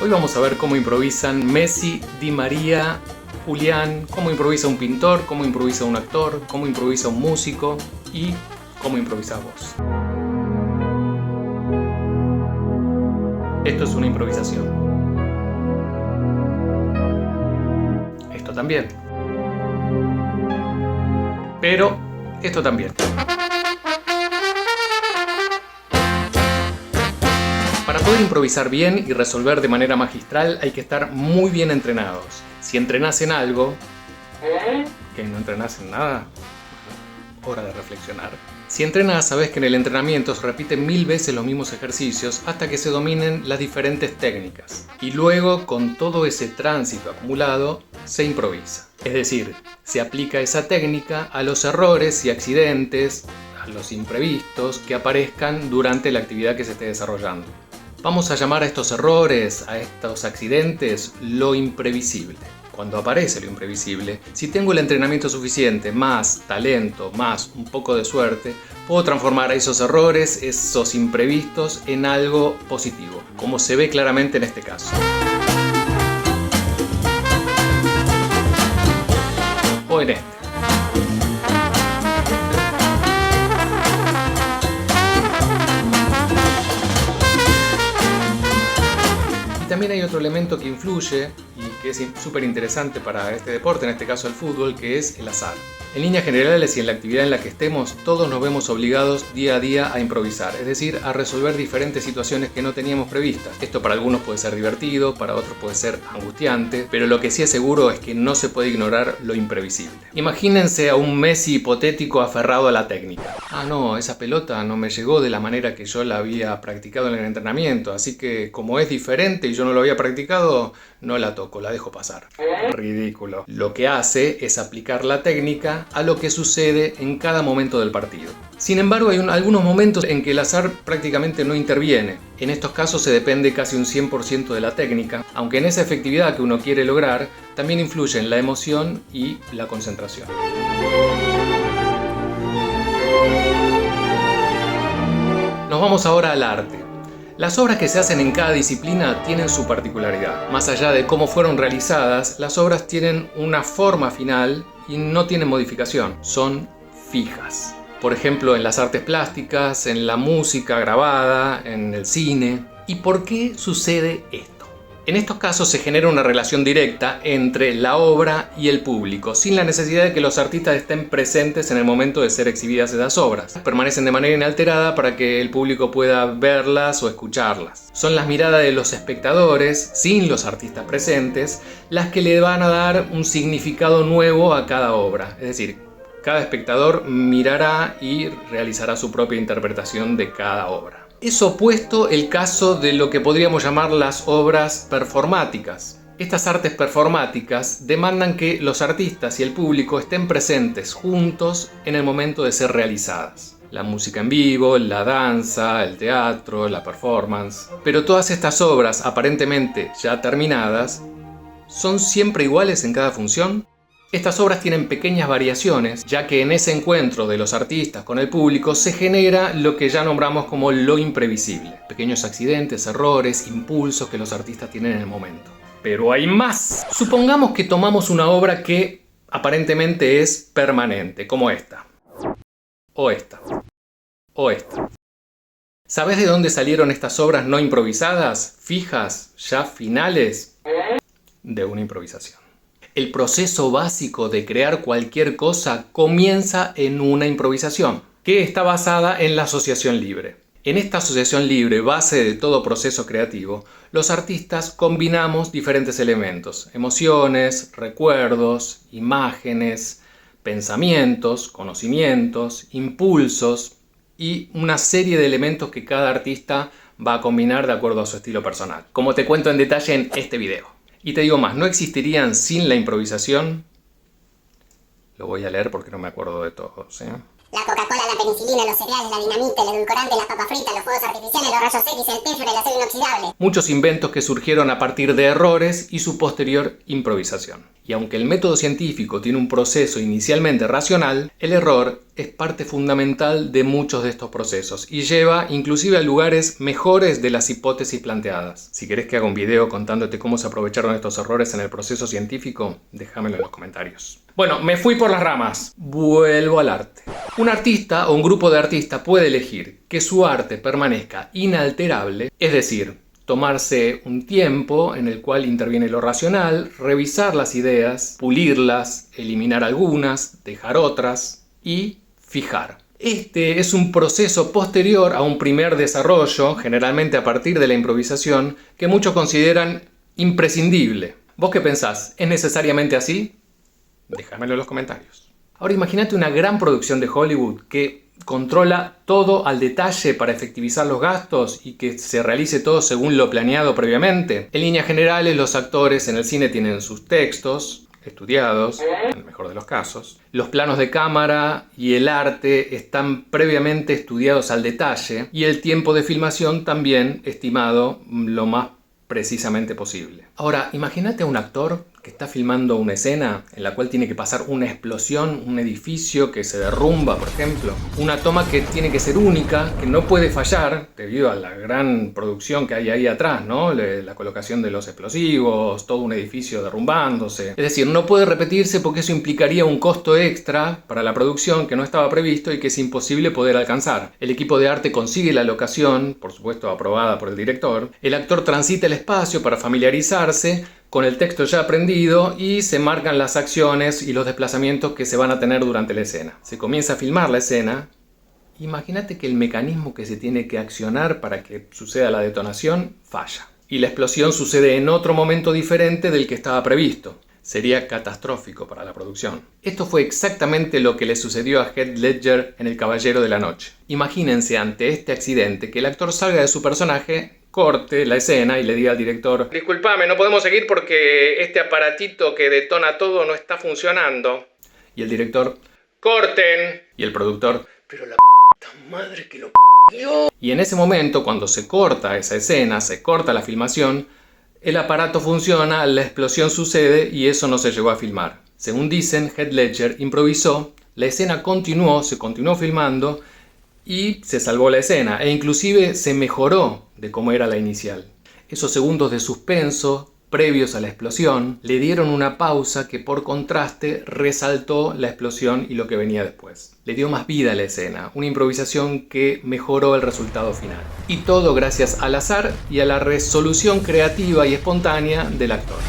Hoy vamos a ver cómo improvisan Messi, Di María, Julián, cómo improvisa un pintor, cómo improvisa un actor, cómo improvisa un músico y cómo improvisas vos. Esto es una improvisación. Esto también. Pero esto también. Para poder improvisar bien y resolver de manera magistral hay que estar muy bien entrenados. Si entrenás en algo, que no entrenás en nada, hora de reflexionar. Si entrenás, sabés que en el entrenamiento se repiten 1000 veces los mismos ejercicios hasta que se dominen las diferentes técnicas. Y luego, con todo ese tránsito acumulado, se improvisa. Es decir, se aplica esa técnica a los errores y accidentes, a los imprevistos que aparezcan durante la actividad que se esté desarrollando. Vamos a llamar a estos errores, a estos accidentes, lo imprevisible. Cuando aparece lo imprevisible, si tengo el entrenamiento suficiente, más talento, más un poco de suerte, puedo transformar esos errores, esos imprevistos, en algo positivo, como se ve claramente en este caso. O en este. También hay otro elemento que influye y que es súper interesante para este deporte, en este caso el fútbol, que es el azar. En líneas generales y en la actividad en la que estemos, todos nos vemos obligados día a día a improvisar, es decir, a resolver diferentes situaciones que no teníamos previstas. Esto para algunos puede ser divertido, para otros puede ser angustiante, pero lo que sí es seguro es que no se puede ignorar lo imprevisible. Imagínense a un Messi hipotético aferrado a la técnica. Ah, no, esa pelota no me llegó de la manera que yo la había practicado en el entrenamiento, así que como es diferente y yo no lo había practicado, no la toco, la dejo pasar. Ridículo. Lo que hace es aplicar la técnica a lo que sucede en cada momento del partido. Sin embargo, hay algunos momentos en que el azar prácticamente no interviene. En estos casos se depende casi un 100% de la técnica, aunque en esa efectividad que uno quiere lograr, también influyen la emoción y la concentración. Nos vamos ahora al arte. Las obras que se hacen en cada disciplina tienen su particularidad. Más allá de cómo fueron realizadas, las obras tienen una forma final y no tienen modificación, son fijas. Por ejemplo, en las artes plásticas, en la música grabada, en el cine. ¿Y por qué sucede esto? En estos casos se genera una relación directa entre la obra y el público, sin la necesidad de que los artistas estén presentes en el momento de ser exhibidas esas obras. Permanecen de manera inalterada para que el público pueda verlas o escucharlas. Son las miradas de los espectadores, sin los artistas presentes, las que le van a dar un significado nuevo a cada obra. Es decir, cada espectador mirará y realizará su propia interpretación de cada obra. Es opuesto el caso de lo que podríamos llamar las obras performáticas. Estas artes performáticas demandan que los artistas y el público estén presentes juntos en el momento de ser realizadas. La música en vivo, la danza, el teatro, la performance. Pero todas estas obras, aparentemente ya terminadas, ¿son siempre iguales en cada función? Estas obras tienen pequeñas variaciones, ya que en ese encuentro de los artistas con el público se genera lo que ya nombramos como lo imprevisible. Pequeños accidentes, errores, impulsos que los artistas tienen en el momento. Pero hay más. Supongamos que tomamos una obra que aparentemente es permanente, como esta. O esta. O esta. ¿Sabes de dónde salieron estas obras no improvisadas, fijas, ya finales? De una improvisación. El proceso básico de crear cualquier cosa comienza en una improvisación, que está basada en la asociación libre. En esta asociación libre, base de todo proceso creativo, los artistas combinamos diferentes elementos, emociones, recuerdos, imágenes, pensamientos, conocimientos, impulsos y una serie de elementos que cada artista va a combinar de acuerdo a su estilo personal, como te cuento en detalle en este video. Y te digo más, no existirían sin la improvisación. Lo voy a leer porque no me acuerdo de todos, ¿eh? La Coca-Cola, la penicilina, los cereales, la dinamita, el edulcorante, las papas fritas, los fuegos artificiales, los rayos X, el téflon, el acero inoxidable. Muchos inventos que surgieron a partir de errores y su posterior improvisación. Y aunque el método científico tiene un proceso inicialmente racional, el error es parte fundamental de muchos de estos procesos y lleva inclusive a lugares mejores de las hipótesis planteadas. Si querés que haga un video contándote cómo se aprovecharon estos errores en el proceso científico, déjamelo en los comentarios. Bueno, me fui por las ramas. Vuelvo al arte. Un artista o un grupo de artistas puede elegir que su arte permanezca inalterable, es decir, tomarse un tiempo en el cual interviene lo racional, revisar las ideas, pulirlas, eliminar algunas, dejar otras y fijar. Este es un proceso posterior a un primer desarrollo, generalmente a partir de la improvisación, que muchos consideran imprescindible. ¿Vos qué pensás? ¿Es necesariamente así? Déjamelo en los comentarios. Ahora imagínate una gran producción de Hollywood que controla todo al detalle para efectivizar los gastos y que se realice todo según lo planeado previamente. En líneas generales, los actores en el cine tienen sus textos estudiados, en el mejor de los casos. Los planos de cámara y el arte están previamente estudiados al detalle y el tiempo de filmación también estimado lo más precisamente posible. Ahora, imagínate a un actor que está filmando una escena en la cual tiene que pasar una explosión, un edificio que se derrumba, por ejemplo. Una toma que tiene que ser única, que no puede fallar debido a la gran producción que hay ahí atrás, ¿no? La colocación de los explosivos, todo un edificio derrumbándose. Es decir, no puede repetirse porque eso implicaría un costo extra para la producción que no estaba previsto y que es imposible poder alcanzar. El equipo de arte consigue la locación, por supuesto aprobada por el director. El actor transita el espacio para familiarizarse con el texto ya aprendido y se marcan las acciones y los desplazamientos que se van a tener durante la escena. Se comienza a filmar la escena. Imagínate que el mecanismo que se tiene que accionar para que suceda la detonación falla. Y la explosión sucede en otro momento diferente del que estaba previsto. Sería catastrófico para la producción. Esto fue exactamente lo que le sucedió a Heath Ledger en El Caballero de la Noche. Imagínense ante este accidente que el actor salga de su personaje, corte la escena y le diga al director: disculpame, no podemos seguir porque este aparatito que detona todo no está funcionando. Y el director: corten. Y el productor: pero la puta madre que lo p***ó. Y en ese momento, cuando se corta esa escena, se corta la filmación, el aparato funciona, la explosión sucede y eso no se llegó a filmar. Según dicen, Heath Ledger improvisó, la escena continuó, se continuó filmando y se salvó la escena e inclusive se mejoró de cómo era la inicial. Esos segundos de suspenso previos a la explosión le dieron una pausa que por contraste resaltó la explosión y lo que venía después. Le dio más vida a la escena, una improvisación que mejoró el resultado final. Y todo gracias al azar y a la resolución creativa y espontánea del actor.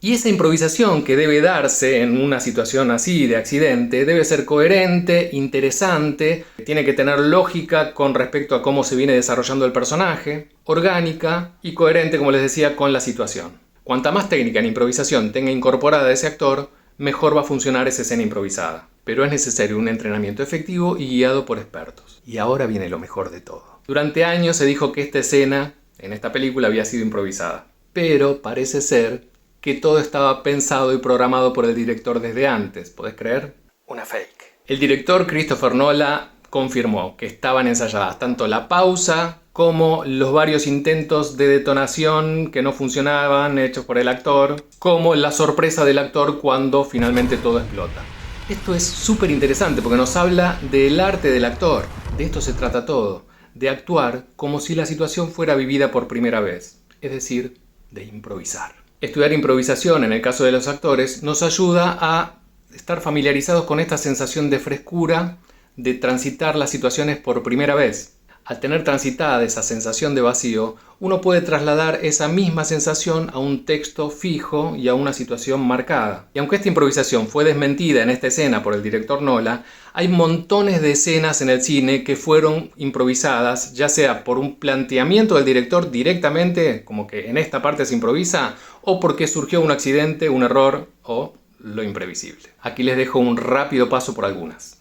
Y esa improvisación que debe darse en una situación así de accidente debe ser coherente, interesante, tiene que tener lógica con respecto a cómo se viene desarrollando el personaje, orgánica y coherente, como les decía, con la situación. Cuanta más técnica en improvisación tenga incorporada ese actor, mejor va a funcionar esa escena improvisada. Pero es necesario un entrenamiento efectivo y guiado por expertos. Y ahora viene lo mejor de todo. Durante años se dijo que esta escena, en esta película, había sido improvisada. Pero parece ser que todo estaba pensado y programado por el director desde antes. ¿Podés creer? Una fake. El director Christopher Nolan confirmó que estaban ensayadas tanto la pausa como los varios intentos de detonación que no funcionaban hechos por el actor, como la sorpresa del actor cuando finalmente todo explota. Esto es súper interesante porque nos habla del arte del actor. De esto se trata todo, de actuar como si la situación fuera vivida por primera vez, es decir, de improvisar. Estudiar improvisación en el caso de los actores nos ayuda a estar familiarizados con esta sensación de frescura, de transitar las situaciones por primera vez. Al tener transitada esa sensación de vacío, uno puede trasladar esa misma sensación a un texto fijo y a una situación marcada. Y aunque esta improvisación fue desmentida en esta escena por el director Nolan, hay montones de escenas en el cine que fueron improvisadas, ya sea por un planteamiento del director directamente, como que en esta parte se improvisa, o porque surgió un accidente, un error o lo imprevisible. Aquí les dejo un rápido paso por algunas.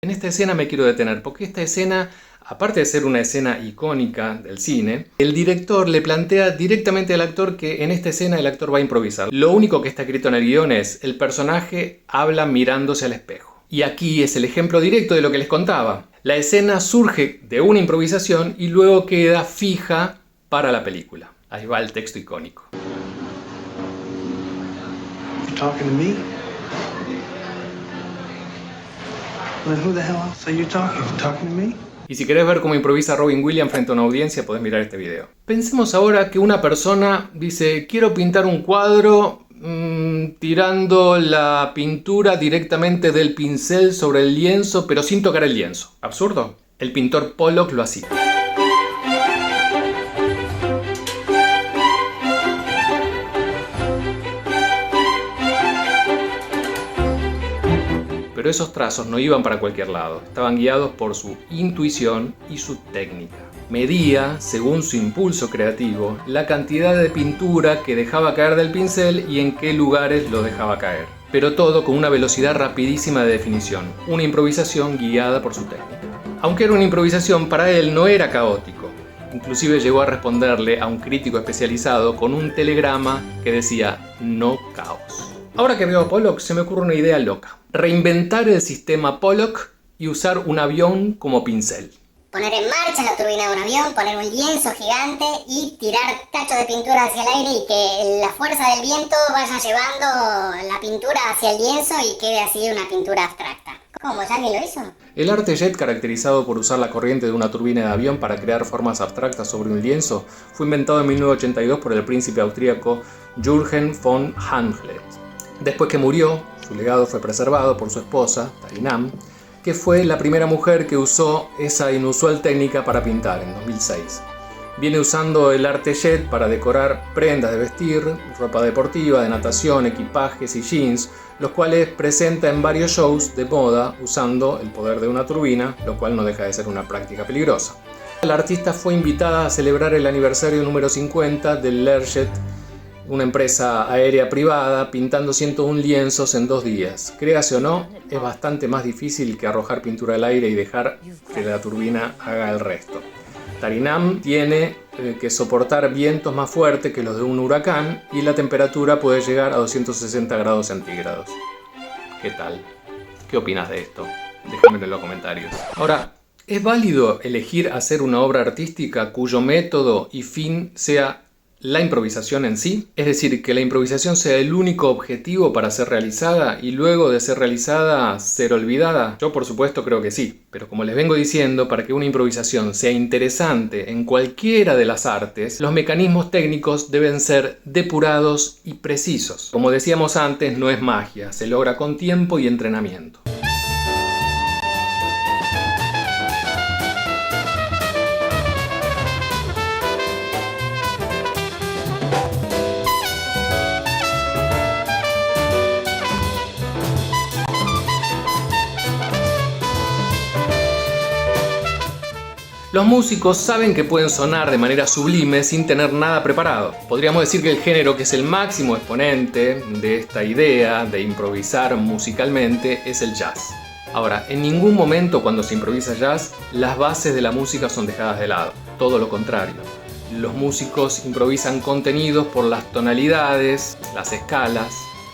En esta escena me quiero detener, porque esta escena, aparte de ser una escena icónica del cine, el director le plantea directamente al actor que en esta escena el actor va a improvisar. Lo único que está escrito en el guión es: el personaje habla mirándose al espejo. Y aquí es el ejemplo directo de lo que les contaba. La escena surge de una improvisación y luego queda fija para la película. Ahí va el texto icónico. You talking to me? Well, who the hell else are you talking? You talking to me? Y si querés ver cómo improvisa Robin Williams frente a una audiencia, podés mirar este video. Pensemos ahora que una persona dice: quiero pintar un cuadro tirando la pintura directamente del pincel sobre el lienzo, pero sin tocar el lienzo. ¿Absurdo? El pintor Pollock lo hacía. Pero esos trazos no iban para cualquier lado, estaban guiados por su intuición y su técnica. Medía, según su impulso creativo, la cantidad de pintura que dejaba caer del pincel y en qué lugares lo dejaba caer. Pero todo con una velocidad rapidísima de definición, una improvisación guiada por su técnica. Aunque era una improvisación, para él no era caótico. Inclusive llegó a responderle a un crítico especializado con un telegrama que decía: no caos. Ahora que veo a Pollock, se me ocurre una idea loca. Reinventar el sistema Pollock y usar un avión como pincel. Poner en marcha la turbina de un avión, poner un lienzo gigante y tirar tachos de pintura hacia el aire y que la fuerza del viento vaya llevando la pintura hacia el lienzo y quede así una pintura abstracta. ¿Cómo? ¿Ya alguien lo hizo? El arte jet, caracterizado por usar la corriente de una turbina de avión para crear formas abstractas sobre un lienzo, fue inventado en 1982 por el príncipe austríaco Jürgen von Handlet. Después que murió, su legado fue preservado por su esposa, Tarinam, que fue la primera mujer que usó esa inusual técnica para pintar en 2006. Viene usando el arte jet para decorar prendas de vestir, ropa deportiva, de natación, equipajes y jeans, los cuales presenta en varios shows de moda usando el poder de una turbina, lo cual no deja de ser una práctica peligrosa. La artista fue invitada a celebrar el aniversario número 50 del Learjet, una empresa aérea privada, pintando 101 lienzos en 2 días. Créase o no, es bastante más difícil que arrojar pintura al aire y dejar que la turbina haga el resto. Tarinam tiene que soportar vientos más fuertes que los de un huracán y la temperatura puede llegar a 260 grados centígrados. ¿Qué tal? ¿Qué opinas de esto? Déjamelo en los comentarios. Ahora, ¿es válido elegir hacer una obra artística cuyo método y fin sea la improvisación en sí? Es decir, que la improvisación sea el único objetivo para ser realizada y luego de ser realizada ser olvidada. Yo por supuesto creo que sí, pero como les vengo diciendo, para que una improvisación sea interesante en cualquiera de las artes, los mecanismos técnicos deben ser depurados y precisos. Como decíamos antes, no es magia, se logra con tiempo y entrenamiento. Los músicos saben que pueden sonar de manera sublime sin tener nada preparado. Podríamos decir que el género que es el máximo exponente de esta idea de improvisar musicalmente es el jazz. Ahora, en ningún momento cuando se improvisa jazz, las bases de la música son dejadas de lado. Todo lo contrario. Los músicos improvisan contenidos por las tonalidades, las escalas,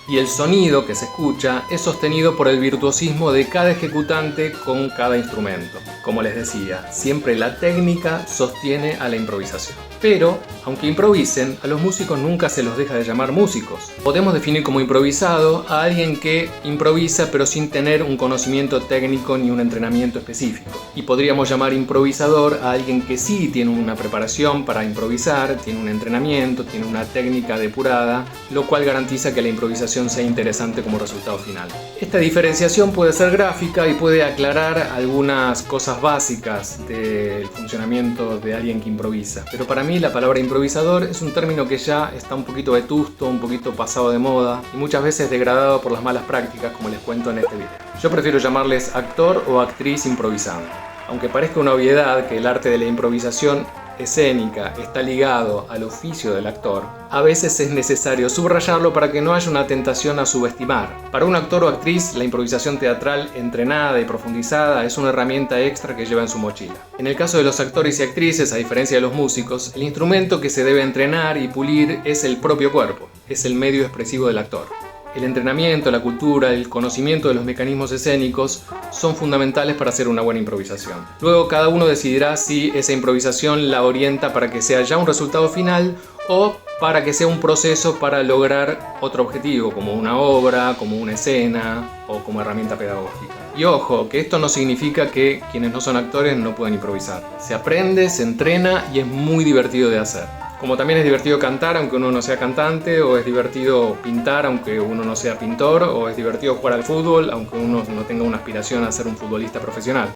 y el sonido que se escucha es sostenido por el virtuosismo de cada ejecutante con cada instrumento. Como les decía, siempre la técnica sostiene a la improvisación. Pero, aunque improvisen, a los músicos nunca se los deja de llamar músicos. Podemos definir como improvisado a alguien que improvisa pero sin tener un conocimiento técnico ni un entrenamiento específico. Y podríamos llamar improvisador a alguien que sí tiene una preparación para improvisar, tiene un entrenamiento, tiene una técnica depurada, lo cual garantiza que la improvisación sea interesante como resultado final. Esta diferenciación puede ser gráfica y puede aclarar algunas cosas básicas del funcionamiento de alguien que improvisa. Pero para mí la palabra improvisador es un término que ya está un poquito vetusto, un poquito pasado de moda y muchas veces degradado por las malas prácticas, como les cuento en este video. Yo prefiero llamarles actor o actriz improvisando. Aunque parezca una obviedad que el arte de la improvisación escénica está ligado al oficio del actor, a veces es necesario subrayarlo para que no haya una tentación a subestimar. Para un actor o actriz, la improvisación teatral entrenada y profundizada es una herramienta extra que lleva en su mochila. En el caso de los actores y actrices, a diferencia de los músicos, el instrumento que se debe entrenar y pulir es el propio cuerpo, es el medio expresivo del actor. El entrenamiento, la cultura, el conocimiento de los mecanismos escénicos son fundamentales para hacer una buena improvisación. Luego cada uno decidirá si esa improvisación la orienta para que sea ya un resultado final o para que sea un proceso para lograr otro objetivo, como una obra, como una escena o como herramienta pedagógica. Y ojo, que esto no significa que quienes no son actores no puedan improvisar. Se aprende, se entrena y es muy divertido de hacer. Como también es divertido cantar aunque uno no sea cantante, o es divertido pintar aunque uno no sea pintor, o es divertido jugar al fútbol aunque uno no tenga una aspiración a ser un futbolista profesional.